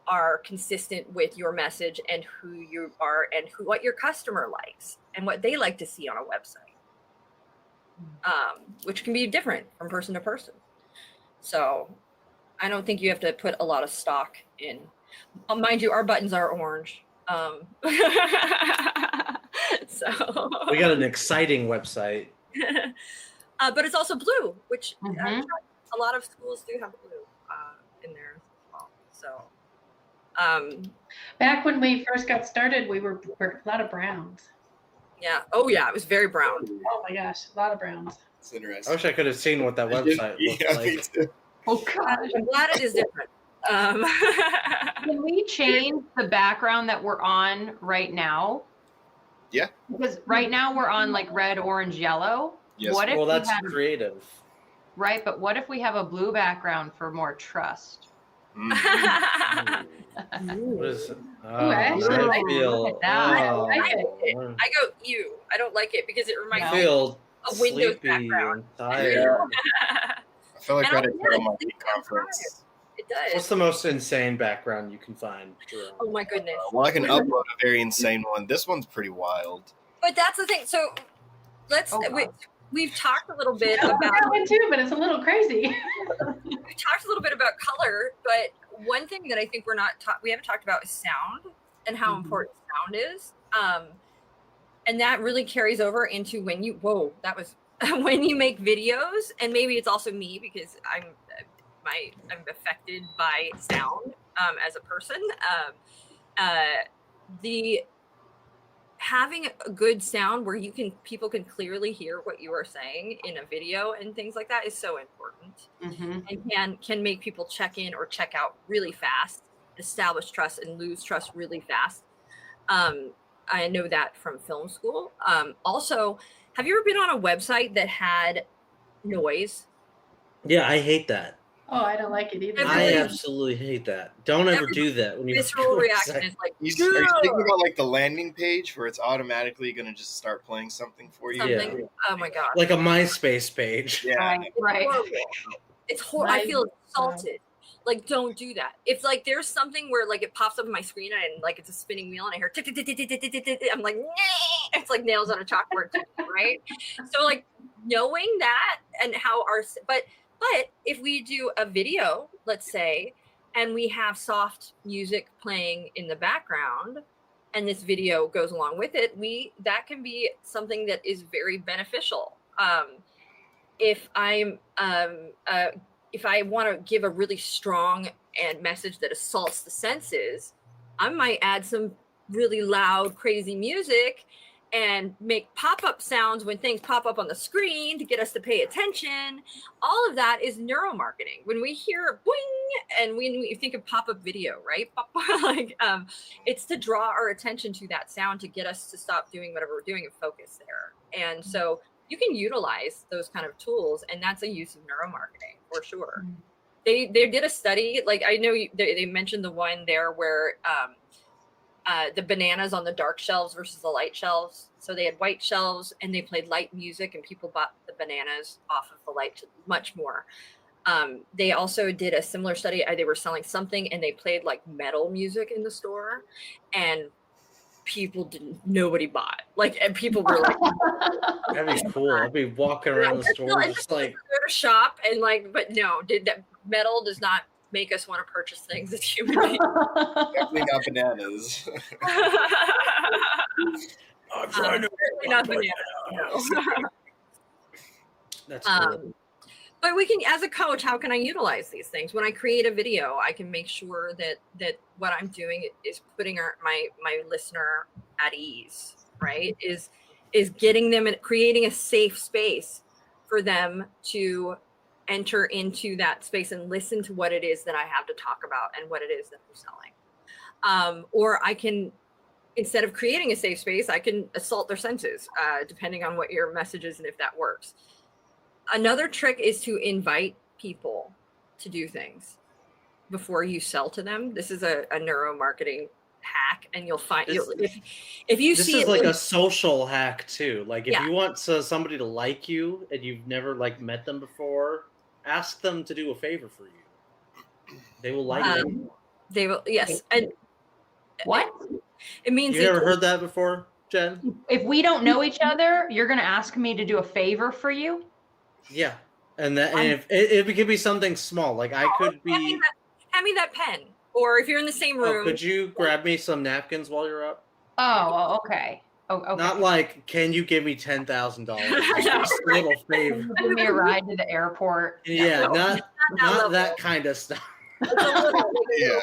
are consistent with your message and who you are and what your customer likes and what they like to see on a website. Which can be different from person to person. So I don't think you have to put a lot of stock in. So We got an exciting website. but it's also blue, which Mhm. a lot of schools do have blue in there as well. So Back when we first got started, we were a lot of browns. yeah. Oh yeah, it was very brown. Oh my gosh, a lot of browns. It's I interesting. wish I could have seen what that website looked Yeah, me like. too. Oh gosh. I'm glad it is different. Can we change the background that we're on right now? Yeah. Because right now we're on like red, orange, yellow. Yes. What if Well, we that's had, creative. right? But what if we have a blue background for more trust? Mm. What is it? I actually I like it. feel. Look at that. Oh, I like I go ew. I don't like it because it I reminds No. me feel of Windows sleepy background. and tired. I feel like And we're at a I'll Neuromarketing sleep conference. It does. What's the most insane background you can find, Jerome? Oh my goodness. Well, I can upload a very insane one. This one's pretty wild. But that's the thing. So let's Oh, God. we've talked a little bit I like about that one too, but it's a little crazy. we talked a little bit about color, but one thing that I think we haven't talked about is sound and how Mhm. important sound is. And that really carries over into when you when you make videos, and maybe it's also me because I'm affected by sound as a person. The having a good sound where people can clearly hear what you are saying in a video and things like that is so important, Mhm. and can make people check in or check out really fast, establish trust and lose trust really fast. I know that from film school. Also, have you ever been on a website that had noise? Yeah, I hate that. Oh, I don't like it either. I Everybody- absolutely hate that. Don't ever do that when you Visceral make a reaction website. is like, Are you thinking "Ugh," about like the landing page where it's automatically going to just start playing something for you? something. Yeah. Oh my god. Like a MySpace page. Yeah. Right. Right. Horrible. It's horrible. I feel insulted. Like, don't do that. If like there's something where like it pops up on my screen and like it's a spinning wheel and I hear tick, tick, tick, tick, tick, tick, tick, tick, tick, I'm like, "Nyeh." It's like nails on a chalkboard, right? So like knowing that and how but if we do a video, let's say, and we have soft music playing in the background, and this video goes along with it, that can be something that is very beneficial. If I want to give a really strong and message that assaults the senses, I might add some really loud, crazy music and make pop-up sounds when things pop up on the screen to get us to pay attention. All of that is neuromarketing. When we hear boing, and when we think of pop-up video, right? Like, it's to draw our attention to that sound to get us to stop doing whatever we're doing and focus there. And so you can utilize those kind of tools, and that's a use of neuromarketing for sure. They did a study, like I know they mentioned the one there where the bananas on the dark shelves versus the light shelves. So they had white shelves and they played light music, and people bought the bananas off of the light much more. They also did a similar study. They were selling something and they played like metal music in the store, and nobody bought. Like, and people were like, That'd be cool. I'd be walking around the store just like, go to shop and like, but no, that metal does not make us want to purchase things as human beings. Definitely not bananas. Certainly not banana. No. that's cool. But we can, as a coach, how can I utilize these things? When I create a video, I can make sure that what I'm doing is putting my listener at ease, right? Is getting them and creating a safe space for them to enter into that space and listen to what it is that I have to talk about and what it is that I'm selling. Or I can, instead of creating a safe space, I can assault their senses, depending on what your message is and if that works. Another trick is to invite people to do things before you sell to them. This is a neuromarketing hack, and you'll find if you This see is it like a social hack too. Like if Yeah. you want somebody to like you and you've never like met them before, ask them to do a favor for you. They will like you. They will, yes, and What? it means You never heard that before, Jen? If we don't know each other, you're going to ask me to do a favor for you? Yeah, and if it could be something small, like I could hand me that pen, or if you're in the same room. could you grab me some napkins while you're up? Oh, okay. Oh, okay. Not like, can you give me $10,000? Just a little favor. Give me a ride to the airport. Yeah, not level. that kind of stuff. It's a little, Yeah.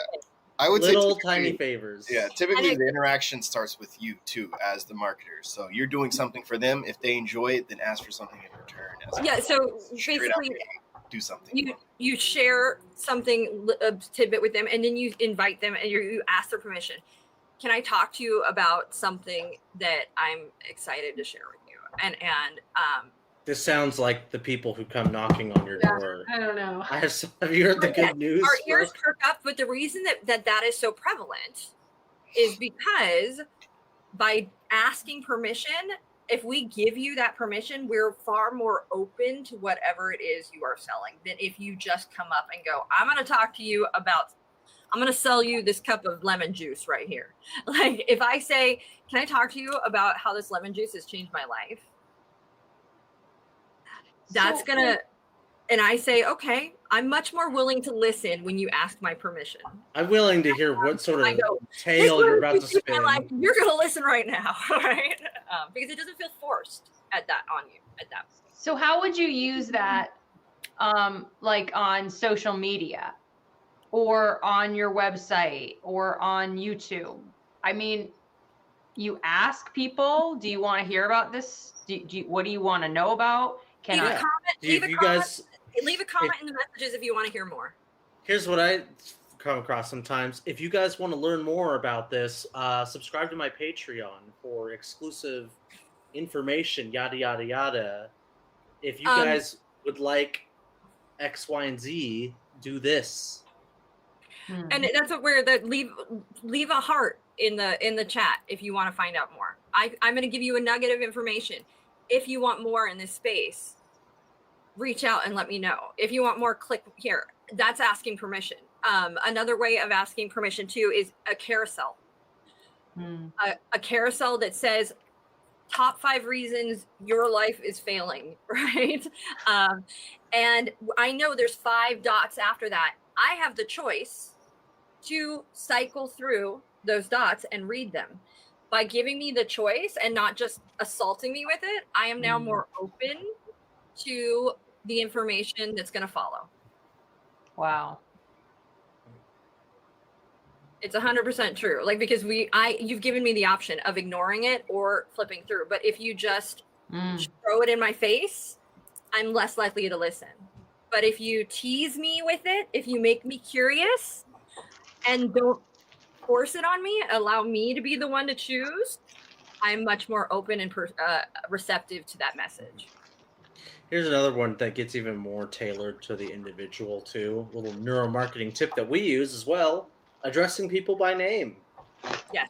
I would Little say tiny typically, favors. yeah, typically And the interaction starts with you too as the marketer. So you're doing something for them. If they enjoy it, then ask for something in return. Yeah, so Straight basically out, do something. you share something, a tidbit with them, and then you invite them and you ask their permission. Can I talk to you about something that I'm excited to share with you? And This sounds like the people who come knocking on your door. I don't know. Have you heard the good news? our ears perk up. But the reason that is so prevalent is because by asking permission, if we give you that permission, we're far more open to whatever it is you are selling than if you just come up and go, I'm going to talk to you about, I'm going to sell you this cup of lemon juice right here. Like if I say, can I talk to you about how this lemon juice has changed my life? That's going to, and I say, okay, I'm much more willing to listen when you ask my permission. I'm willing to hear what sort I of go, tale you're about to This is my spin. life. You're going to listen right now, right? Because it doesn't feel forced on you at that point. So how would you use that, like on social media or on your website or on YouTube? I mean, you ask people, do you want to hear about this? What do you want to know about? Leave a comment. Guys, Leave a comment in the messages if you want to hear more. here's what I come across sometimes. If you guys want to learn more about this, subscribe to my Patreon for exclusive information, yada, yada, yada. If you guys would like X, Y, and Z, do this. And that's what leave a heart in the chat if you want to find out more. I'm going to give you a nugget of information. If you want more in this space, reach out and let me know. If you want more, click here. That's asking permission. Another way of asking permission too is a carousel. A carousel that says top 5 reasons your life is failing, right? And I know there's 5 dots after that. I have the choice to cycle through those dots and read them. By giving me the choice and not just assaulting me with it, I am now more open to the information that's going to follow. Wow. It's 100% true. Like, because you've given me the option of ignoring it or flipping through. But if you just throw it in my face, I'm less likely to listen. But if you tease me with it, if you make me curious and don't force it on me, allow me to be the one to choose, I'm much more open and receptive to that message. Here's another one that gets even more tailored to the individual too. A little neuromarketing tip that we use as well: addressing people by name. Yes.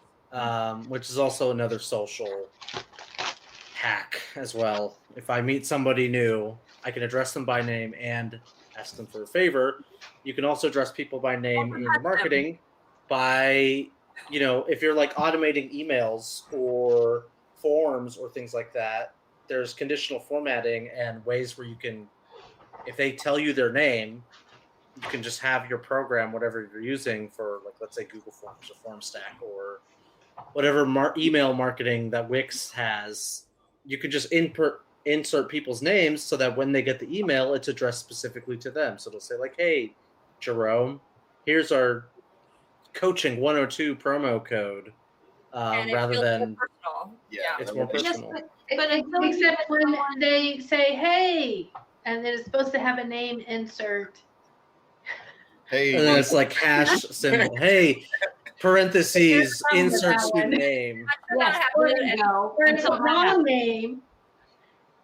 Which is also another social hack as well. If I meet somebody new, I can address them by name and ask them for a favor. You can also address people by name in your marketing by, if you're like automating emails or forms or things like that, there's conditional formatting and ways where you can, if they tell you their name, you can just have your program, whatever you're using for, like, let's say Google Forms or FormStack or whatever email marketing that Wix has, you can just insert people's names so that when they get the email, it's addressed specifically to them. So it'll say like, hey, Jerome, here's our coaching 102 promo code, rather than personal. it's more personal. But except when they say, hey, and then it's supposed to have a name insert. Hey, And then it's like hash symbol. Hey, parentheses, insert student name. Yes, there you go. Or it's a wrong name.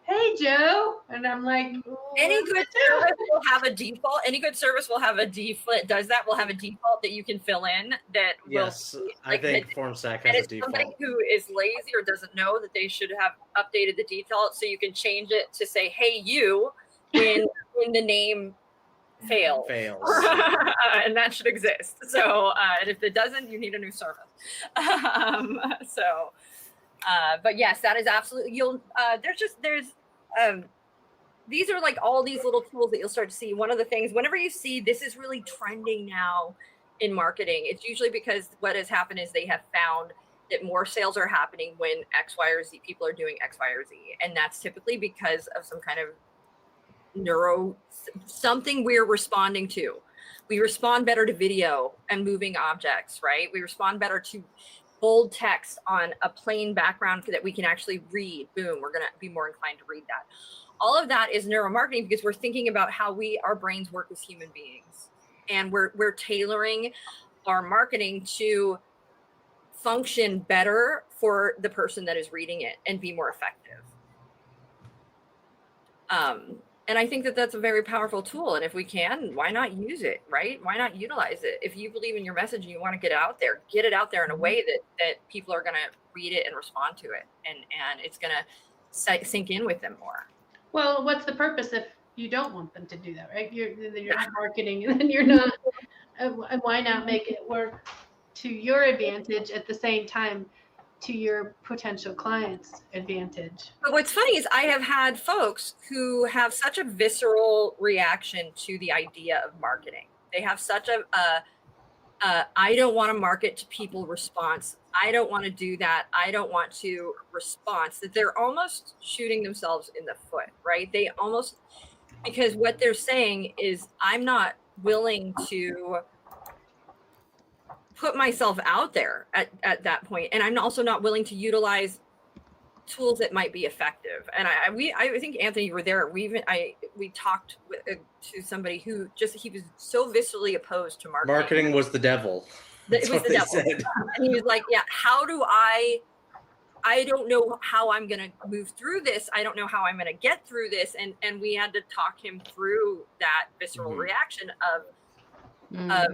Hey, Joe. And I'm like, Any good service will have a default. Any good service will have a default. Does that will have a default that you can fill in that will. Yes, I think FormStack has a And it's somebody default. who is lazy or doesn't know that they should have updated the default, so you can change it to say, "Hey, you," when the name fails. And that should exist. So, and if it doesn't, you need a new service. But yes, that is absolutely. These are like all these little tools that you'll start to see. One of the things, whenever you see this is really trending now in marketing, it's usually because what has happened is they have found that more sales are happening when X, Y, or Z people are doing X, Y, or Z. And that's typically because of some kind of something we're responding to. We respond better to video and moving objects, right? We respond better to bold text on a plain background that we can actually read. Boom, we're going to be more inclined to read that. All of that is neuromarketing because we're thinking about how our brains work as human beings. And we're tailoring our marketing to function better for the person that is reading it and be more effective. And I think that that's a very powerful tool. And if we can, why not use it, right? Why not utilize it? If you believe in your message and you want to get it out there in a way that people are going to read it and respond to it. And it's going to sink in with them more. Well, what's the purpose if you don't want them to do that, right? You're not marketing, and you're not. And why not make it work to your advantage at the same time to your potential clients' advantage? But what's funny is I have had folks who have such a visceral reaction to the idea of marketing. They have such a I don't want to market to people response. I don't want to do that. I don't want to response, that they're almost shooting themselves in the foot, right? They almost, because what they're saying is I'm not willing to put myself out there at that point. And I'm also not willing to utilize tools that might be effective. And I think, Anthony, you were there. We talked to somebody who he was so viscerally opposed to marketing. Marketing was the devil. It was the devil. Said. And he was like, yeah, how do I don't know how I'm going to move through this. I don't know how I'm going to get through this. And we had to talk him through that visceral reaction of,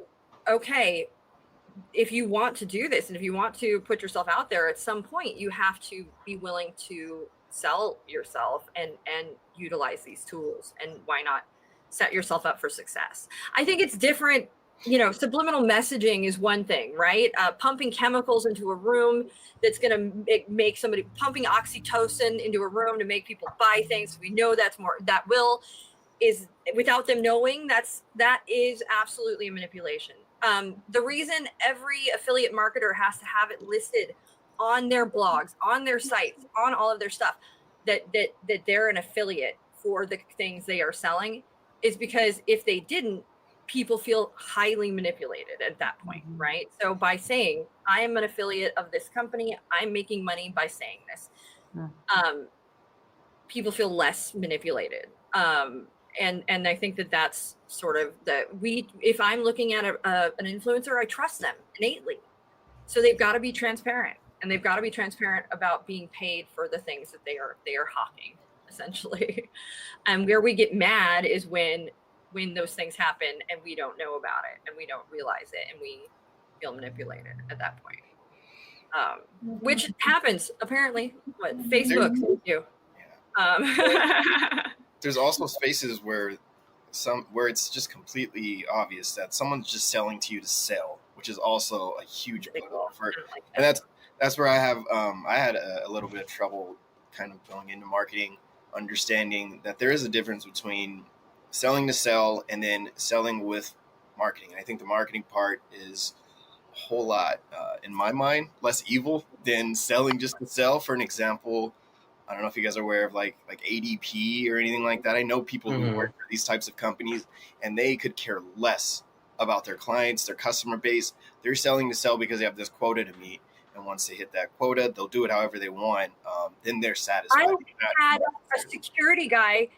okay, if you want to do this and if you want to put yourself out there, at some point you have to be willing to sell yourself and utilize these tools. And why not set yourself up for success? I think it's different. Subliminal messaging is one thing, right? Pumping chemicals into a room that's going to make somebody, pumping oxytocin into a room to make people buy things. We know is without them knowing, that is absolutely a manipulation. The reason every affiliate marketer has to have it listed on their blogs, on their sites, on all of their stuff, that they're an affiliate for the things they are selling, is because if they didn't, people feel highly manipulated at that point, right? So by saying, I am an affiliate of this company, I'm making money by saying this, people feel less manipulated. And I think that's sort of if I'm looking at an influencer, I trust them innately. So they've got to be transparent, and they've got to be transparent about being paid for the things that they are hawking, essentially. And where we get mad is when those things happen and we don't know about it and we don't realize it and we feel manipulated at that point. Which happens apparently. Facebook do. There's also spaces where it's just completely obvious that someone's just selling to you to sell, which is also a huge put-off. And that's where I had a little bit of trouble kind of going into marketing, understanding that there is a difference between selling to sell and then selling with marketing. I think the marketing part is a whole lot, in my mind, less evil than selling just to sell. For an example, I don't know if you guys are aware of like ADP or anything like that. I know people who work for these types of companies, and they could care less about their clients, their customer base. They're selling to sell because they have this quota to meet. And once they hit that quota, they'll do it however they want. Then they're satisfied. I had a security guy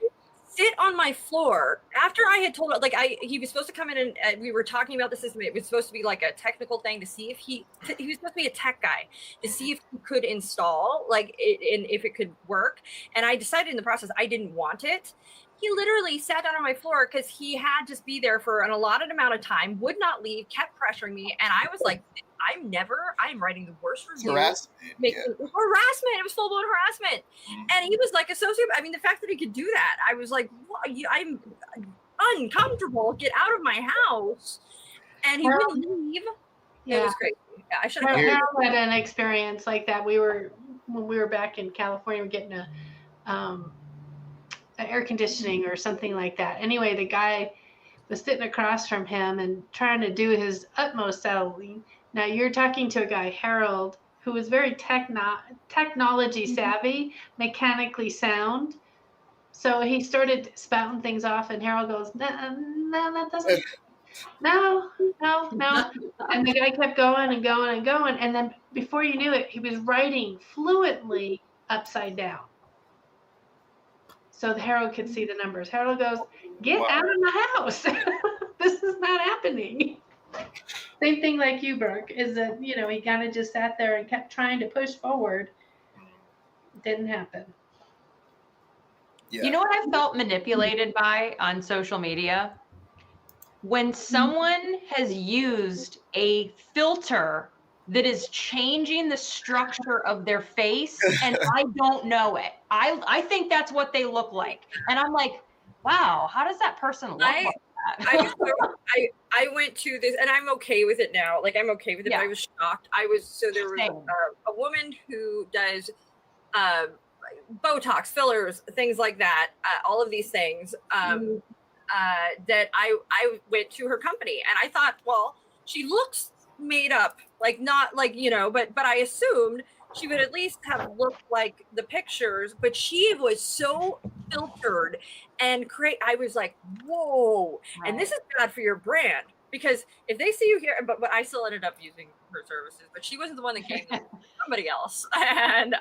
sit on my floor after I had told him, he was supposed to come in and we were talking about the system. It was supposed to be like a technical thing to see if he was supposed to be a tech guy to see if he could install it and if it could work. And I decided in the process I didn't want it. He literally sat down on my floor because he had to be there for an allotted amount of time, would not leave, kept pressuring me. And I was like, I'm writing the worst review. Harassment. Harassment. It was full blown harassment. And he was like a sociopath. I mean, the fact that he could do that, I was like, I'm uncomfortable. Get out of my house. And he wouldn't leave. Yeah. It was crazy. Yeah, I should have had an experience like that. When we were back in California, we were getting air conditioning or something like that. Anyway, the guy was sitting across from him and trying to do his utmost selling. Now you're talking to a guy, Harold, who was very technology savvy, mechanically sound. So he started spouting things off, and Harold goes, no, that doesn't, no. And the guy kept going and going and going. And then before you knew it, he was writing fluently upside down. So Harold could see the numbers. Harold goes, get out of my house. This is not happening. Same thing like you, Brooke, is that, he kind of just sat there and kept trying to push forward. Didn't happen. Yeah. You know what I felt manipulated by on social media? When someone has used a filter that is changing the structure of their face and I don't know it. I think that's what they look like. And I'm like, wow, how does that person look like that? I went to this, and I'm okay with it now. Like, I'm okay with it, but I was shocked. There was a woman who does Botox, fillers, things like that, all of these things. That I went to her company, and I thought, well, she looks made up, like not like, but I assumed she would at least have looked like the pictures, but she was so filtered and I was like, whoa. Right. And this is bad for your brand, because if they see you here, but I still ended up using her services, but she wasn't the one that came, somebody else. And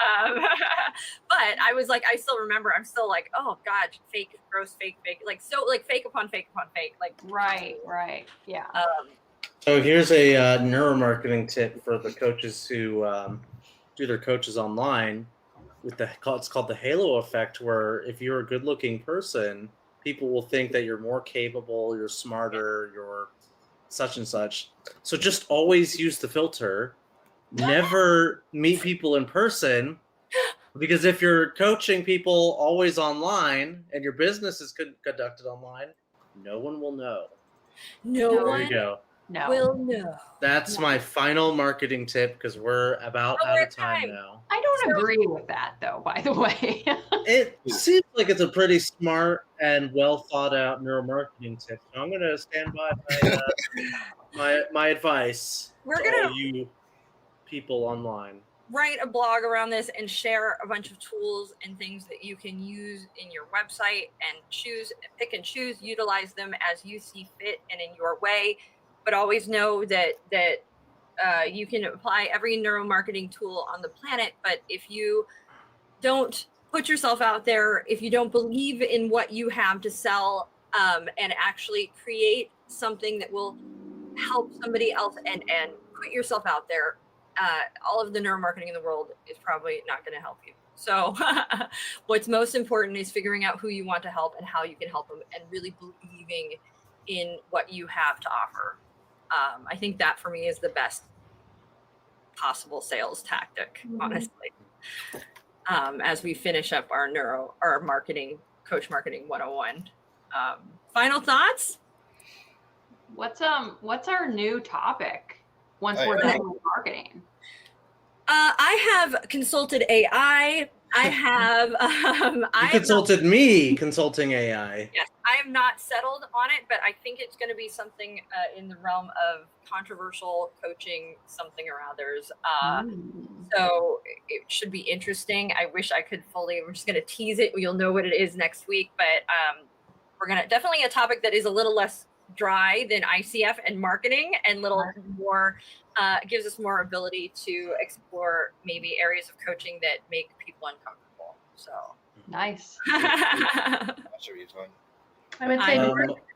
but I was like, I still remember, I'm still like, oh God, fake, gross, fake, like, so like fake upon fake upon fake, like. Right, yeah. So here's a neuromarketing tip for the coaches who do their coaches online. It's called the halo effect, where if you're a good-looking person, people will think that you're more capable, you're smarter, you're such and such. So just always use the filter. Never meet people in person, because if you're coaching people always online and your business is conducted online, no one will know. No one. There you go. No. Will know. That's my final marketing tip, because we're about out of time now. I don't agree with that, though, by the way. It seems like it's a pretty smart and well thought out neuromarketing tip. So I'm going to stand by my advice. We're going to you people online. Write a blog around this and share a bunch of tools and things that you can use in your website, and pick and choose, utilize them as you see fit and in your way. But always know that you can apply every neuromarketing tool on the planet. But if you don't put yourself out there, if you don't believe in what you have to sell, and actually create something that will help somebody else and put yourself out there, all of the neuromarketing in the world is probably not going to help you. So what's most important is figuring out who you want to help and how you can help them, and really believing in what you have to offer. I think that for me is the best possible sales tactic, honestly. As we finish up our coach marketing 101. Final thoughts? What's our new topic once we're done with marketing? I have consulted AI. I have you consulted me consulting AI. Yes, I am not settled on it, but I think it's going to be something in the realm of controversial coaching, something or others. So it should be interesting. I wish I could we're just going to tease it. You'll know what it is next week, but we're going to definitely a topic that is a little less dry than ICF and marketing, and little more gives us more ability to explore maybe areas of coaching that make people uncomfortable. So nice. That should be fun. I would say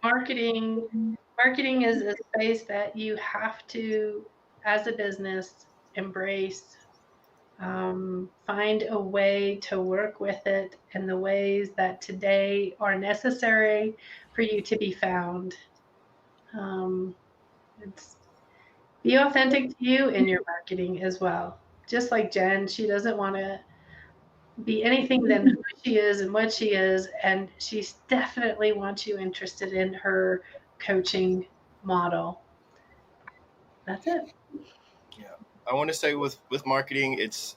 marketing is a space that you have to, as a business, embrace. Find a way to work with it in the ways that today are necessary for you to be found. Be authentic to you in your marketing as well. Just like Jen, she doesn't want to be anything than who she is and what she is, and she definitely wants you interested in her coaching model. That's it. Yeah, I want to say with marketing, it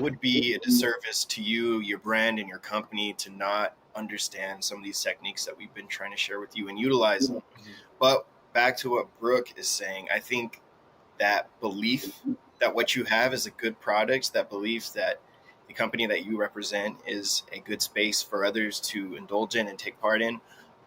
would be a disservice to you, your brand, and your company to not understand some of these techniques that we've been trying to share with you and utilize them. But back to what Brooke is saying, I think that belief that what you have is a good product, that believes that the company that you represent is a good space for others to indulge in and take part in,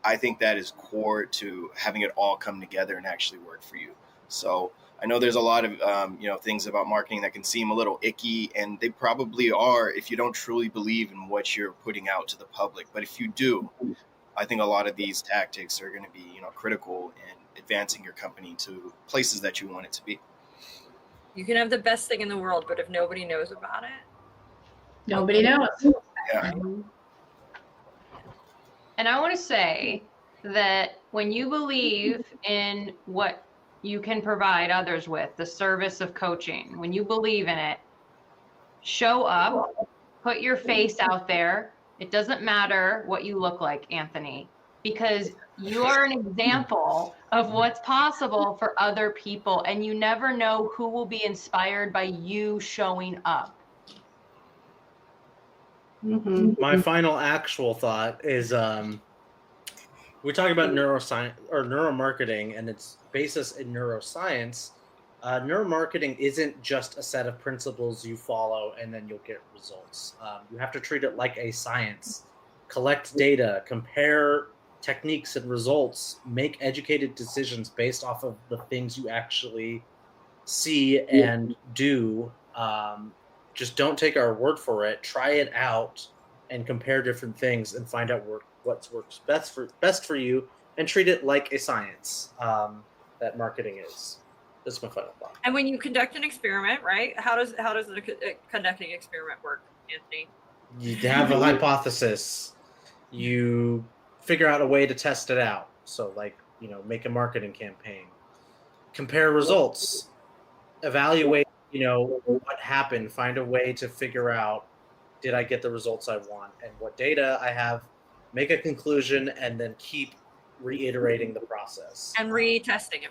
I think that is core to having it all come together and actually work for you. So I know there's a lot of things about marketing that can seem a little icky, and they probably are if you don't truly believe in what you're putting out to the public. But if you do, I think a lot of these tactics are going to be critical in advancing your company to places that you want it to be. You can have the best thing in the world, but if nobody knows about it, Nobody knows. Yeah. And I want to say that when you believe in what you can provide others with, the service of coaching, when you believe in it, show up, put your face out there. It doesn't matter what you look like, Anthony, because you are an example of what's possible for other people, and you never know who will be inspired by you showing up. Mm-hmm. My final actual thought is we're talking about neuroscience or neuromarketing and its basis in neuroscience. Neuromarketing isn't just a set of principles you follow and then you'll get results. You have to treat it like a science. Collect data, compare techniques and results, make educated decisions based off of the things you actually see and do. Just don't take our word for it. Try it out and compare different things and find out what works best for you, and treat it like a science that marketing is. That's my final thought. and when you conduct an experiment, right? How does the conducting experiment work, Anthony? You have a hypothesis. You figure out a way to test it out. So, make a marketing campaign. Compare results. Evaluate, what happened. Find a way to figure out, did I get the results I want? And what data I have. Make a conclusion and then keep reiterating the process. And retesting.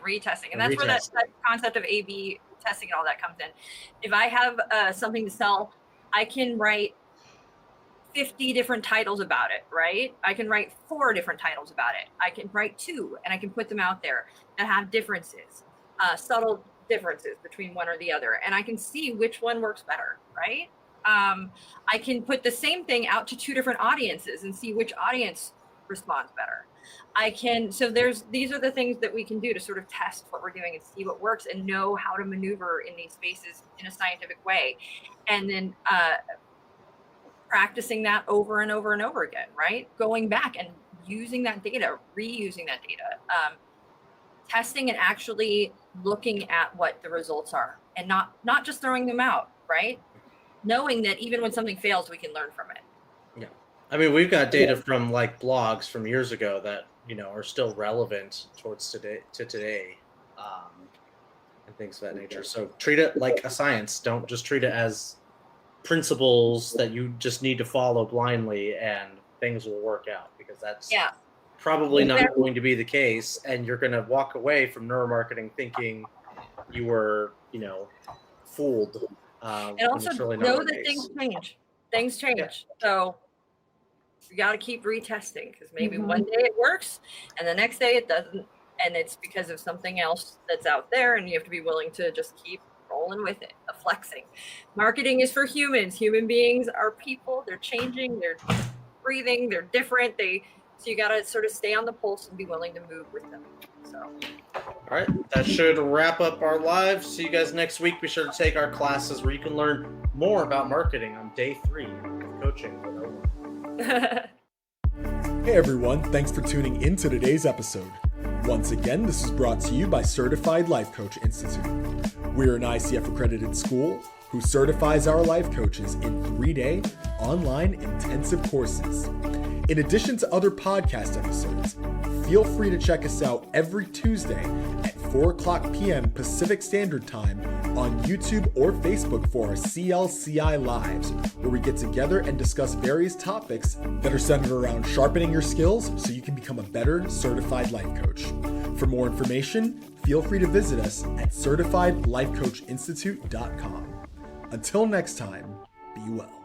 And that's where that concept of A/B testing and all that comes in. If I have something to sell, I can write 50 different titles about it, right? I can write 4 different titles about it. I can write 2 and I can put them out there that have differences, subtle differences between one or the other. And I can see which one works better, right? I can put the same thing out to 2 different audiences and see which audience responds better. These are the things that we can do to sort of test what we're doing and see what works and know how to maneuver in these spaces in a scientific way. And then practicing that over and over and over again, right? Going back and using that data, reusing that data, testing and actually looking at what the results are and not just throwing them out, right? Knowing that even when something fails, we can learn from it. Yeah. I mean, we've got data from blogs from years ago that, are still relevant today, and things of that nature. So treat it like a science. Don't just treat it as principles that you just need to follow blindly and things will work out, because that's probably not going to be the case. And you're going to walk away from neuromarketing thinking you were, fooled. And also really know that things change. Yeah. So you got to keep retesting, because maybe one day it works and the next day it doesn't. And it's because of something else that's out there, and you have to be willing to just keep rolling with it, flexing. Marketing is for humans. Human beings are people. They're changing, they're breathing, they're different. So you got to sort of stay on the pulse and be willing to move with them. So. All right, that should wrap up our live. See you guys next week. Be sure to take our classes where you can learn more about marketing on day 3 of coaching. Hey everyone, thanks for tuning in to today's episode. Once again, this is brought to you by Certified Life Coach Institute. We're an ICF accredited school who certifies our life coaches in 3-day online intensive courses. In addition to other podcast episodes, feel free to check us out every Tuesday at 4:00 p.m. Pacific Standard Time on YouTube or Facebook for our CLCI Lives, where we get together and discuss various topics that are centered around sharpening your skills so you can become a better certified life coach. For more information, feel free to visit us at certifiedlifecoachinstitute.com. Until next time, be well.